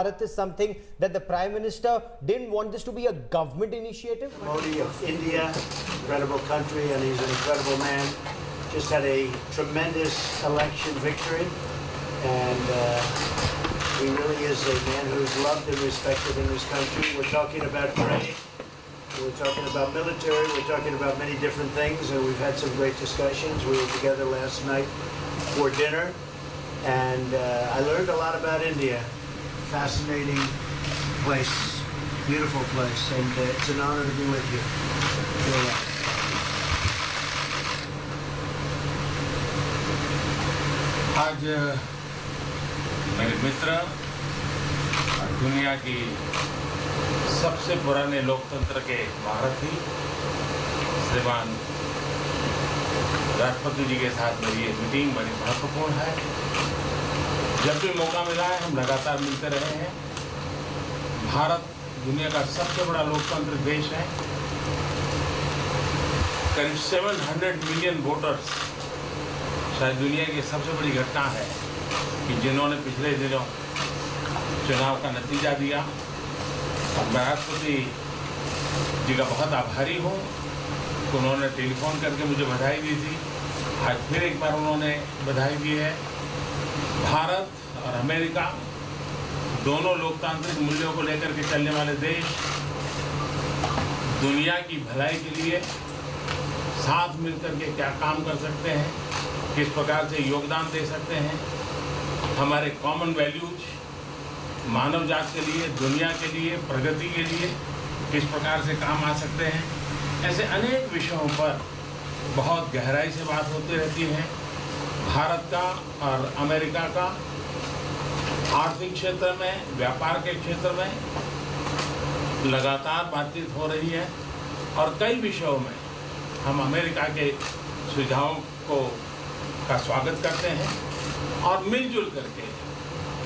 Bharat is something that the Prime Minister didn't want this to be a government initiative? Modi of India, incredible country, and he's an incredible man. Just had a tremendous election victory, and he really is a man who's loved and respected in this country. We're talking about trade, we're talking about military, we're talking about many different things, and we've had some great discussions. We were together last night for dinner, and I learned a lot about India. Fascinating place, beautiful place, and it's an honor to be with you. आज मेरे मित्र दुनिया की सबसे पुराने लोकतंत्र के महारथी श्रीमान राष्ट्रपति जी के साथ मेरी ये मीटिंग बड़ी महत्वपूर्ण है। जब भी मौका मिला है हम लगातार मिलते रहे हैं। भारत दुनिया का सबसे बड़ा लोकतांत्रिक देश है। करीब 700 मिलियन वोटर्स, शायद दुनिया की सबसे बड़ी घटना है कि जिन्होंने पिछले दिनों चुनाव का नतीजा दिया। मैं राष्ट्रपति जी का बहुत आभारी हूँ। उन्होंने टेलीफोन करके मुझे बधाई दी थी। आज फिर एक बार उन्होंने बधाई दी है। भारत और अमेरिका दोनों लोकतांत्रिक मूल्यों को लेकर के चलने वाले देश दुनिया की भलाई के लिए साथ मिलकर के क्या काम कर सकते हैं, किस प्रकार से योगदान दे सकते हैं, हमारे कॉमन वैल्यूज मानव जात के लिए, दुनिया के लिए, प्रगति के लिए किस प्रकार से काम आ सकते हैं। ऐसे अनेक विषयों पर बहुत गहराई से बात होती रहती है। भारत का और अमेरिका का आर्थिक क्षेत्र में, व्यापार के क्षेत्र में लगातार बातचीत हो रही है और कई विषयों में हम अमेरिका के सुझावों का स्वागत करते हैं और मिलजुल करके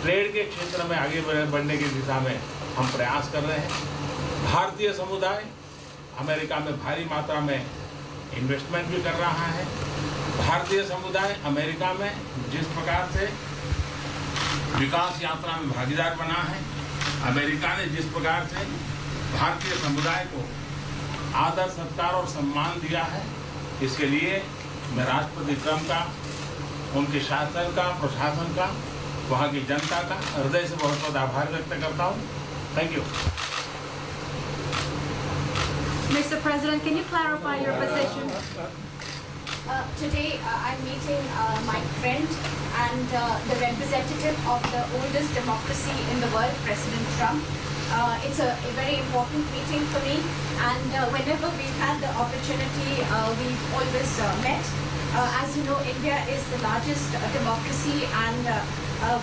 ट्रेड के क्षेत्र में आगे बढ़ने की दिशा में हम प्रयास कर रहे हैं। भारतीय समुदाय अमेरिका में भारी मात्रा में इन्वेस्टमेंट भी कर रहा है। भारतीय समुदाय अमेरिका में जिस प्रकार से विकास यात्रा में भागीदार बना है, अमेरिका ने जिस प्रकार से भारतीय समुदाय को आदर, सत्कार और सम्मान दिया है, इसके लिए मैं राष्ट्रपति ट्रंप का, उनके शासन का, प्रशासन का, वहाँ की जनता का हृदय से बहुत बहुत आभार व्यक्त करता हूँ। Thank you. Mr. President, can you clarify your position? Today I'm meeting my friend and the representative of the oldest democracy in the world, President Trump. It's a very important meeting for me, and whenever we've had the opportunity, we've always met. As you know, India is the largest democracy, and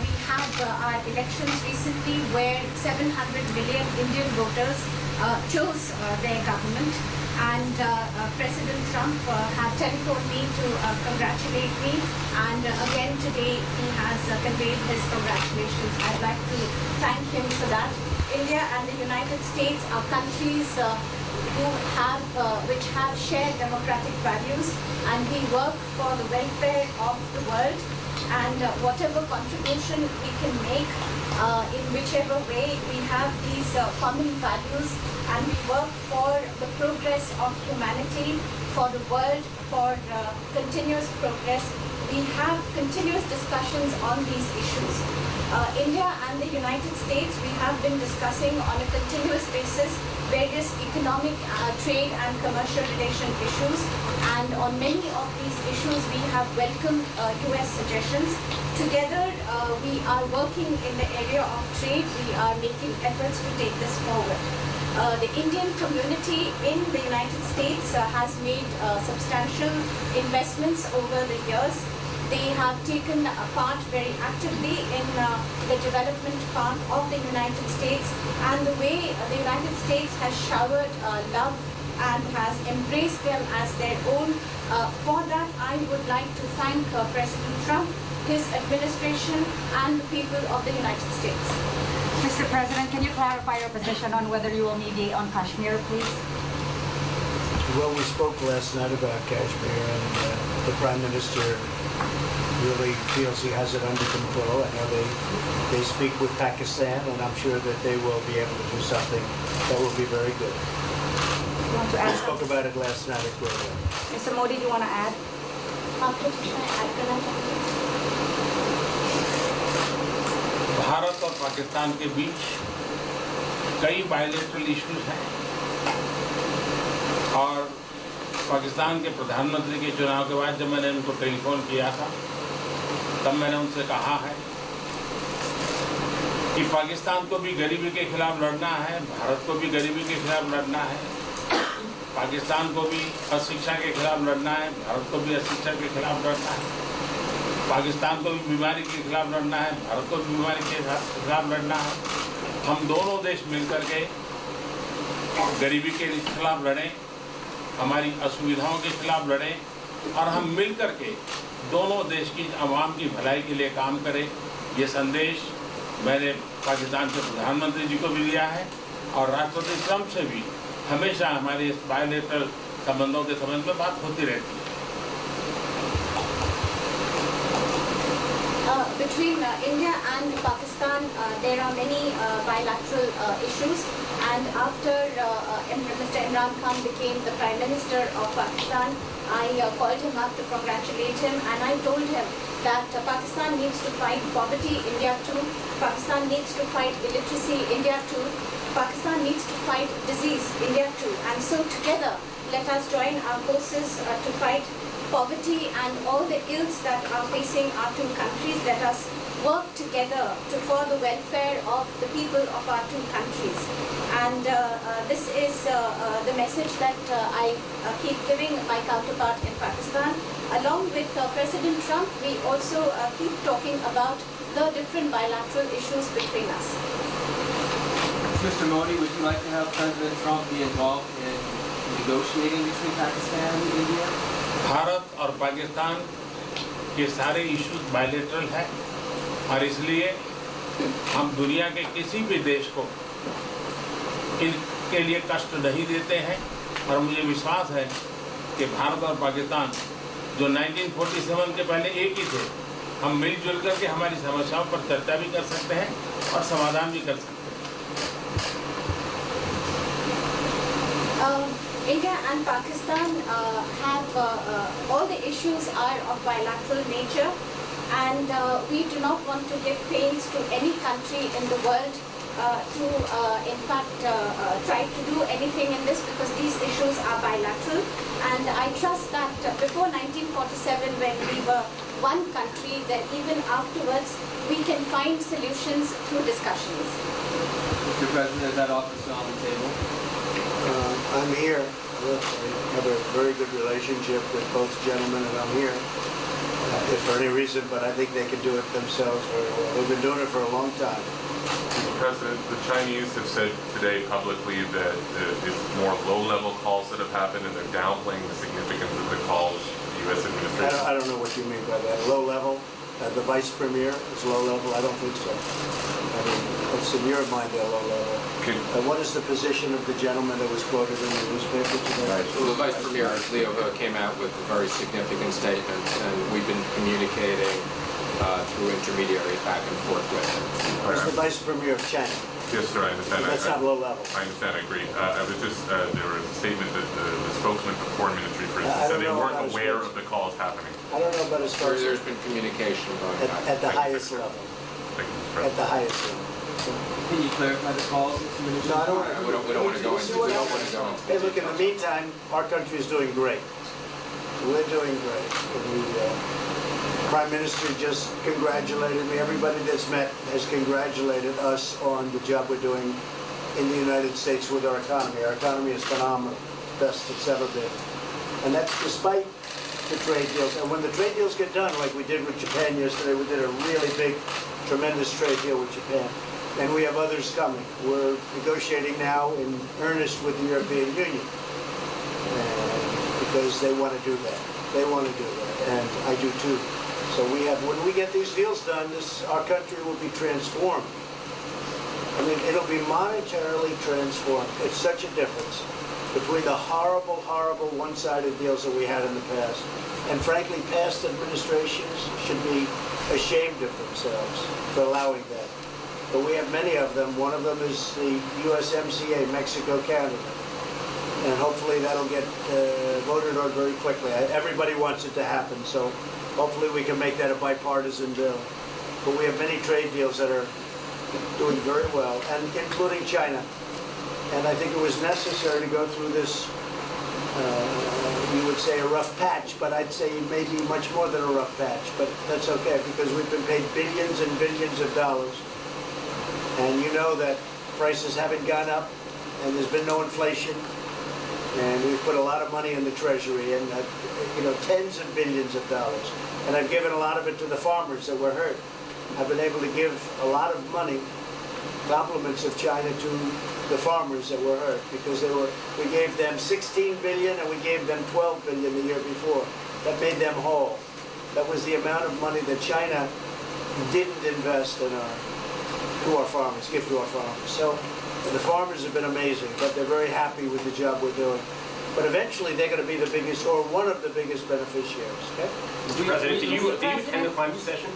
we have our elections recently where 700 million Indian voters chose their government, and President Trump had telephoned me to congratulate me, and again today he has conveyed his congratulations. I'd like to thank him for that. India and the United States are countries which have shared democratic values, and we work for the welfare of the world, and whatever contribution we can make in whichever way, we have these common values, and we work for the progress of humanity, for the world, for continuous progress. We have continuous discussions on these issues. India and the United States, we have been discussing on a continuous basis various economic, trade and commercial relation issues, and on many of these issues we have welcomed US suggestions. Together we are working in the area of trade. We are making efforts to take this forward. The Indian community in the United States has made substantial investments over the years. They have taken part very actively in the development part of the United States, and the way the United States has showered love and has embraced them as their own. For that, I would like to thank President Trump, his administration, and the people of the United States. Mr. President, can you clarify your position on whether you will mediate on Kashmir, please? Well, we spoke last night about Kashmir, and the Prime Minister really feels he has it under control. I know they speak with Pakistan, and I'm sure that they will be able to do something that will be very good. You want to We add spoke something? about it last night as well. Mr. Modi, do you want to add? Bharat और पाकिस्तान के बीच कई bilateral issues हैं और पाकिस्तान के प्रधानमंत्री के चुनाव के बाद जब मैंने उनको टेलीफोन किया था तब मैंने उनसे कहा है कि पाकिस्तान को भी गरीबी के खिलाफ लड़ना है, भारत को भी गरीबी के खिलाफ लड़ना है, पाकिस्तान को भी अशिक्षा के खिलाफ लड़ना है, भारत को भी अशिक्षा के खिलाफ लड़ना है, पाकिस्तान को भी बीमारी के खिलाफ लड़ना है, भारत को भी बीमारी के खिलाफ लड़ना है। हम दोनों देश मिलकर के गरीबी के खिलाफ लड़ें, हमारी असुविधाओं के खिलाफ लड़ें और हम मिलकर के दोनों देश की आवाम की भलाई के लिए काम करें। ये संदेश मैंने पाकिस्तान के प्रधानमंत्री जी को भी दिया है और राष्ट्रपति ट्रंप से भी हमेशा हमारे इस बायलैटरल संबंधों के संबंध में बात होती रहती है। Between India and Pakistan, there are many bilateral issues, and after Mr. Imran Khan became the Prime Minister of Pakistan, I called him up to congratulate him, and I told him that Pakistan needs to fight poverty, India too. Pakistan needs to fight illiteracy, India too. Pakistan needs to fight disease, India too. And so together, let us join our forces to fight poverty and all the ills that are facing our two countries. Let us work together for the welfare of the people of our two countries. And this is the message that I keep giving my counterpart in Pakistan. Along with President Trump, we also keep talking about the different bilateral issues between us. Mr. Modi, would you like to have President Trump be involved in negotiating between Pakistan and India? Bharat और पाकिस्तान के सारे issues bilateral है और इसलिए हम दुनिया के किसी भी देश को इनके लिए कष्ट नहीं देते हैं और मुझे विश्वास है कि भारत और पाकिस्तान जो 1947 के पहले एक ही थे, हम मिलजुल करके हमारी समस्याओं पर चर्चा भी कर सकते हैं और समाधान भी कर सकते हैं। India and Pakistan have all the issues are of bilateral nature, and we do not want to give pains to any country in the world to in fact try to do anything in this, because these issues are bilateral. And I trust that before 1947, when we were one country, that even afterwards we can find solutions through discussions. Mr. President, is that offer still on the table? I'm here. Look, I have a very good relationship with both gentlemen, and I'm here. If for any reason, but I think they can do it themselves very well. They've been doing it for a long time. Mr. President, the Chinese have said today publicly that it's more low-level calls that have happened, and they're downplaying the significance of the calls the U.S. administration. I don't know what you mean by that. Low level? The vice premier is low level? I don't think so. I mean, what's in your mind they're low level? What is the position of the gentleman that was quoted in the newspaper today? Well, the Vice Premier, Leo He, came out with a very significant statement, and we've been communicating through intermediaries back and forth with him. Who's the vice premier of China? Yes, sir, I understand. That's not low level. I understand, I agree. I was just, there was a statement that the spokesman for the Foreign Ministry, for I instance, said don't they know weren't about his aware spokesman. of the calls happening. I don't know about his There's first been communication going back. at the highest level. Thank you, Mr. At President. the highest level. Can you clarify the calls, Mr. Minister? No, I don't We don't want to go into. We don't want to go into. Hey, look, in the meantime, our country is doing great. We're doing great. The Prime Minister just congratulated me. Everybody that's met has congratulated us on the job we're doing in the United States with our economy. Our economy is phenomenal, best it's ever been. And that's despite the trade deals. And when the trade deals get done, like we did with Japan yesterday, we did a really big, tremendous trade deal with Japan. And we have others coming. We're negotiating now in earnest with the European Union. Because they want to do that. They want to do that. And I do too. So we have, when we get these deals done, our country will be transformed. I mean, it'll be monetarily transformed. It's such a difference. between the horrible, horrible one-sided deals that we had in the past. And frankly, past administrations should be ashamed of themselves for allowing that. But we have many of them. One of them is the USMCA, Mexico-Canada. And hopefully that'll get voted on very quickly. Everybody wants it to happen, so hopefully we can make that a bipartisan bill. But we have many trade deals that are doing very well, and including China. And I think it was necessary to go through this, you would say a rough patch, but I'd say maybe much more than a rough patch. But that's okay, because we've been paid billions and billions of dollars. And you know that prices haven't gone up, and there's been no inflation. And we've put a lot of money in the Treasury, and tens of billions of dollars. And I've given a lot of it to the farmers that were hurt. I've been able to give a lot of money, compliments of China, to the farmers that were hurt, because we gave them 16 billion and we gave them 12 billion the year before. That made them whole. That was the amount of money that China didn't invest in to our farmers, give to our farmers. So the farmers have been amazing, but they're very happy with the job we're doing. But eventually they're going to be the biggest, or one of the biggest beneficiaries. Okay? Mr. President, did you attend the climate session?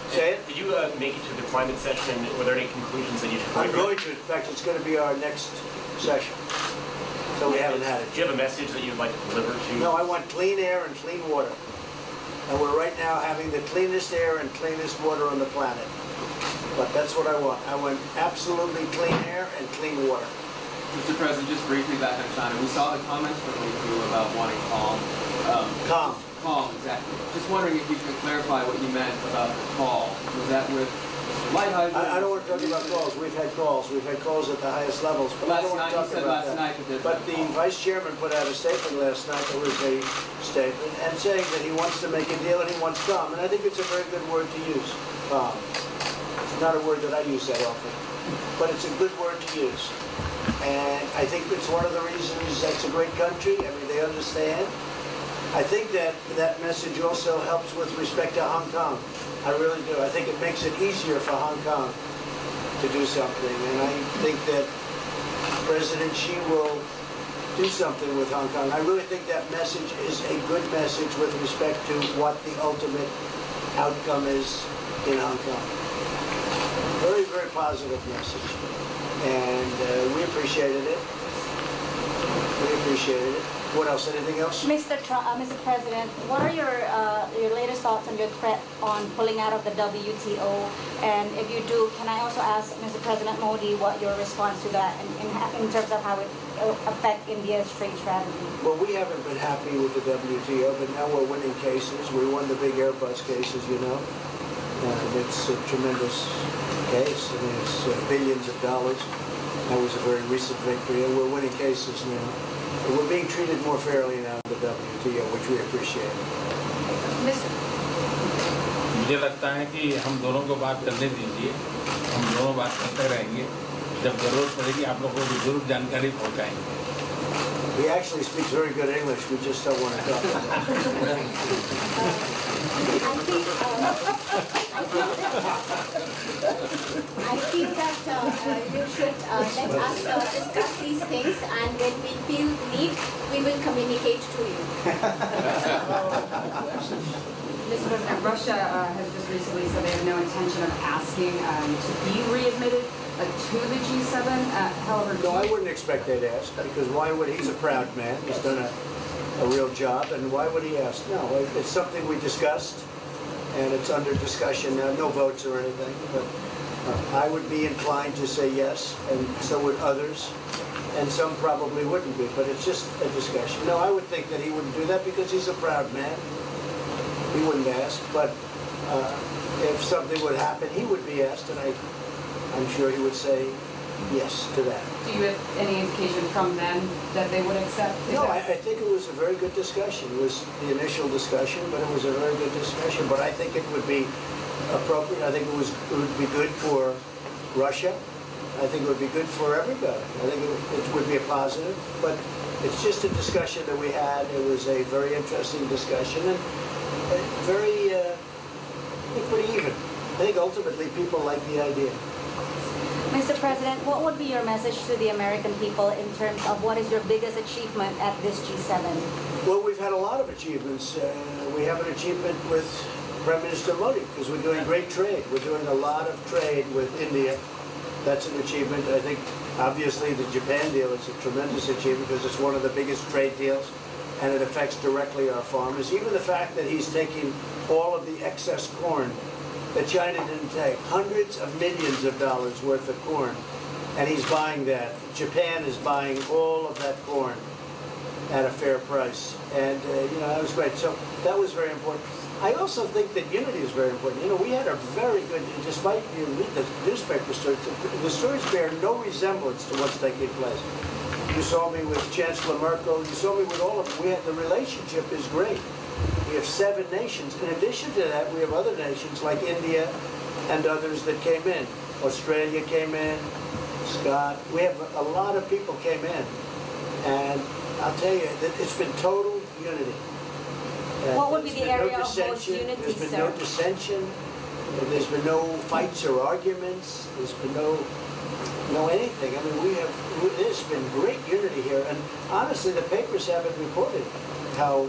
Say it? Did you make it to the climate session? Were there any conclusions that you took away I'm from it? going to. In fact, it's going to be our next session. So we haven't had it. Do you have a message that you'd like to deliver to? No, I want clean air and clean water. And we're right now having the cleanest air and cleanest water on the planet. But that's what I want. I want absolutely clean air and clean water. Mr. President, just briefly back on China, we saw the comments from you about wanting calm. Calm. Calm, exactly. Just wondering if you could clarify what you meant about the call. Was that with Lighthizer? I don't want to talk about calls. We've had calls. We've had calls at the highest levels. But I don't want to talk about that. But the Vice Chairman put out a statement last night. There was a statement and saying that he wants to make a deal and he wants calm. And I think it's a very good word to use, calm. It's not a word that I use that often, but it's a good word to use. And I think it's one of the reasons that's a great country. I mean, they understand. I think that message also helps with respect to Hong Kong. I really do. I think it makes it easier for Hong Kong to do something. And I think that President Xi will do something with Hong Kong. I really think that message is a good message with respect to what the ultimate outcome is in Hong Kong. Very, very positive message. And we appreciated it. We appreciated it. What else? Anything else? Mr. President, what are your latest thoughts on your threat on pulling out of the WTO? And if you do, can I also ask Mr. President Modi what your response to that in terms of how it affect India's trade strategy? Well, we haven't been happy with the WTO, but now we're winning cases. We won the big Airbus cases, you know. And it's a tremendous case. I mean, it's billions of dollars. That was a very recent victory, and we're winning cases now. And we're being treated more fairly now in the WTO, which we appreciate. मुझे लगता है कि हम दोनों को बात करने दीजिए, हम दोनों बात करते रहेंगे, जब जरूरत पड़ेगी आप लोगों को जरूर जानकारी पहुंचाएंगे. He actually speaks very good English, we just don't want to talk about it. I feel that you should let us discuss these things, and when we feel the need, we will communicate to you. Mr. President, Russia has just recently said they have no intention of asking to be readmitted to the G7. However, No, I wouldn't expect they'd ask, because why would he's a proud man, he's done a real job, and why would he ask? No, it's something we discussed, and it's under discussion now, no votes or anything, but I would be inclined to say yes, and so would others, and some probably wouldn't be, but it's just a discussion. No, I would think that he wouldn't do that because he's a proud man. He wouldn't ask, but if something would happen, he would be asked, and I'm sure he would say yes to that. do you have any indication from them that they would accept? No, I think it was a very good discussion. It was the initial discussion, but it was a very good discussion. But I think it would be appropriate. I think it would be good for Russia. I think it would be good for everybody. I think it would be a positive. But it's just a discussion that we had. It was a very interesting discussion and very, I think, pretty even. I think ultimately people like the idea. Mr. President, what would be your message to the American people in terms of what is your biggest achievement at this G7? Well, we've had a lot of achievements. We have an achievement with Prime Minister Modi because we're doing great trade. We're doing a lot of trade with India. That's an achievement. I think, obviously, the Japan deal is a tremendous achievement because it's one of the biggest trade deals, and it affects directly our farmers. Even the fact that he's taking all of the excess corn that China didn't take, hundreds of millions of dollars worth of corn, and he's buying that. Japan is buying all of that corn at a fair price, and that was great. So that was very important. I also think that unity is very important. We had a very good, despite you read the newspaper stories, the stories bear no resemblance to what's taking place. You saw me with Chancellor Merkel. You saw me with all of them. The relationship is great. We have 7 nations. In addition to that, we have other nations like India and others that came in. Australia came in, Scott. We have a lot of people came in. And I'll tell you that it's been total unity. What would be the area of most unity, There's been sir? no dissension. There's been no fights or arguments. There's been no anything. I mean, there's been great unity here. And honestly, the papers haven't reported how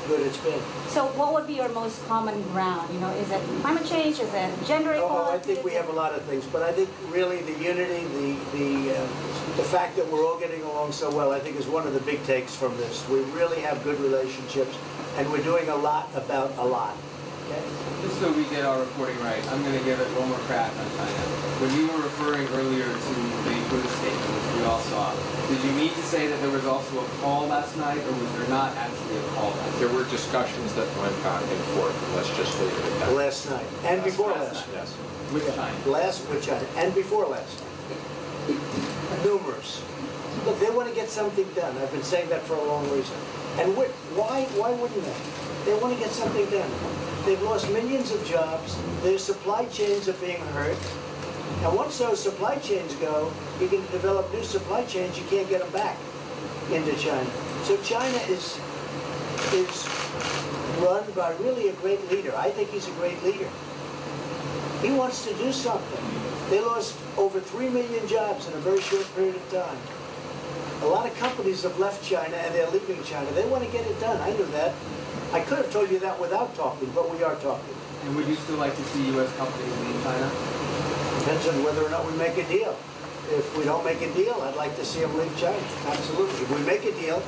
good it's been. So what would be your most common ground? Is it climate change? Is it gender equality? I think we have a lot of things, but I think really the unity, the fact that we're all getting along so well, I think is one of the big takes from this. We really have good relationships, and we're doing a lot about a lot. Okay? Just so we get our reporting right, I'm going to give it one more crack on China. When you were referring earlier to the Buddhist statement, which we all saw, did you mean to say that there was also a call last night, or was there not actually a call last night? There were discussions that went back and forth. Let's just leave it at that. Last night, and before last night. Yes. With China? With China, and before last night. Numerous. Look, they want to get something done. I've been saying that for a long reason. And why wouldn't they? They want to get something done. They've lost millions of jobs. Their supply chains are being hurt. And once those supply chains go, you can develop new supply chains. You can't get them back into China. So China is run by really a great leader. I think he's a great leader. He wants to do something. They lost over 3 million jobs in a very short period of time. A lot of companies have left China and they're leaving China. They want to get it done. I knew that. I could have told you that without talking, but we are talking. And would you still like to see U.S. companies leave China? Depends on whether or not we make a deal. If we don't make a deal, I'd like to see them leave China. Absolutely. If we make a deal,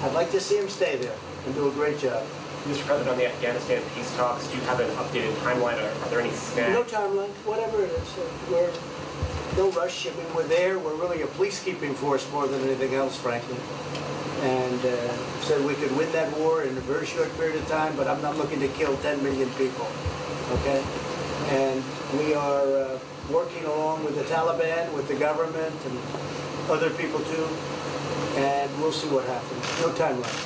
I'd like to see them stay there and do a great job. Mr. President, on the Afghanistan peace talks, do you have an updated timeline, or are there any snags? No timeline, whatever it is. We're no rush. I mean, we're there. We're really a peacekeeping force more than anything else, frankly. And said we could win that war in a very short period of time, but I'm not looking to kill 10 million people. Okay? And we are working along with the Taliban, with the government, and other people too. And we'll see what happens. No timeline.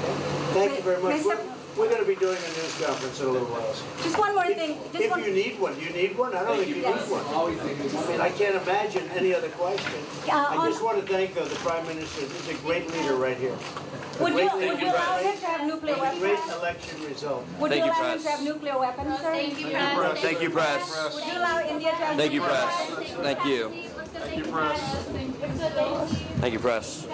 Okay? Thank you very much. We're going to be doing a news conference in a little while. Just one more thing. If you need one, you need one? I don't think you need one. I mean, I can't imagine any other question. I just want to thank the Prime Minister. He's a great leader right here. Would you allow him to have nuclear weapons? Great election result. Would you allow him to have nuclear weapons, sir? Thank you, Press. Thank you, Press. Would you allow India to have Thank you, nuclear Press. weapons? Thank you. Thank you, Press. Thank you, Press.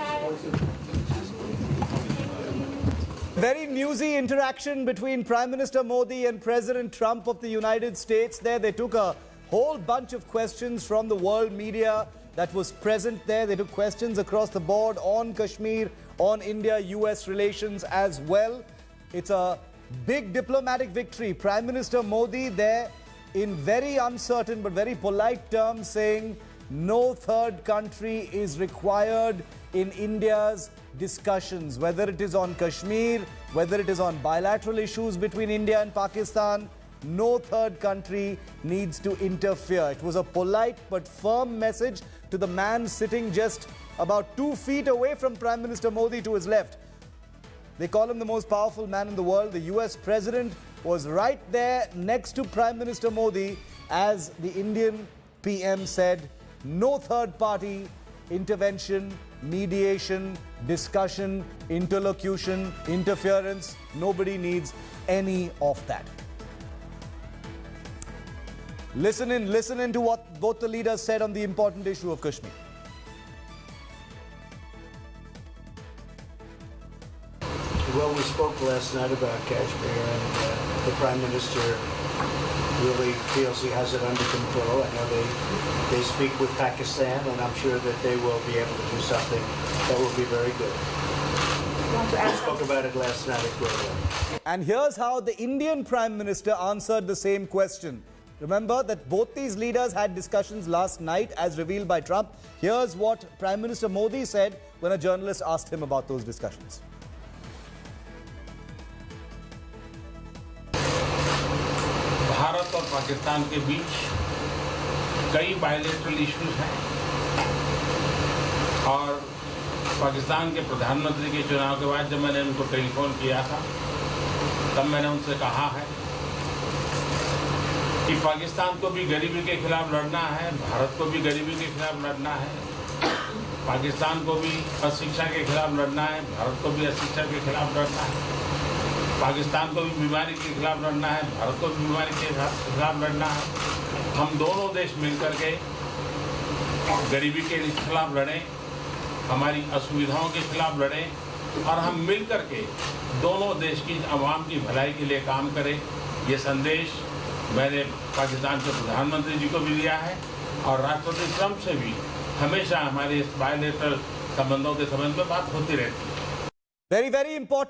Very newsy interaction between Prime Minister Modi and President Trump of the United States there. They took a whole bunch of questions from the world media that was present there. They took questions across the board on Kashmir, on India-US relations as well. It's a big diplomatic victory. Prime Minister Modi there in very uncertain but very polite terms saying no third country is required in India's discussions, whether it is on Kashmir, whether it is on bilateral issues between India and Pakistan. No third country needs to interfere. It was a polite but firm message to the man sitting just about 2 feet away from Prime Minister Modi to his left. They call him the most powerful man in the world. The US President was right there next to Prime Minister Modi as the Indian PM said, no third party intervention, mediation, discussion, interlocution, interference. Nobody needs any of that. Listen in to what both the leaders said on the important issue of Kashmir. Well, we spoke last night about Kashmir, and the Prime Minister really feels he has it under control. I know they speak with Pakistan, and I'm sure that they will be able to do something that will be very good. We spoke about it last night at Bilateral. And here's how the Indian Prime Minister answered the same question. Remember that both these leaders had discussions last night as revealed by Trump. Here's what Prime Minister Modi said when a journalist asked him about those discussions. Bharat और पाकिस्तान के बीच कई bilateral issues हैं और पाकिस्तान के प्रधानमंत्री के चुनाव के बाद जब मैंने उनको टेलीफोन किया था तब मैंने उनसे कहा है कि पाकिस्तान को भी गरीबी के खिलाफ लड़ना है, भारत को भी गरीबी के खिलाफ लड़ना है, पाकिस्तान को भी अशिक्षा के खिलाफ लड़ना है, भारत को भी अशिक्षा के खिलाफ लड़ना है, पाकिस्तान को भी बीमारी के खिलाफ लड़ना है, भारत को भी बीमारी के खिलाफ लड़ना है। हम दोनों देश मिलकर के गरीबी के खिलाफ लड़ें, हमारी असुविधाओं के खिलाफ लड़ें और हम मिलकर के दोनों देश की आवाम की भलाई के लिए काम करें। ये संदेश मैंने पाकिस्तान के प्रधानमंत्री जी को भी दिया है और राष्ट्रपति ट्रंप से भी हमेशा हमारे इस बायलैटरल संबंधों के संबंध में बात होती रहती है। Very, very important.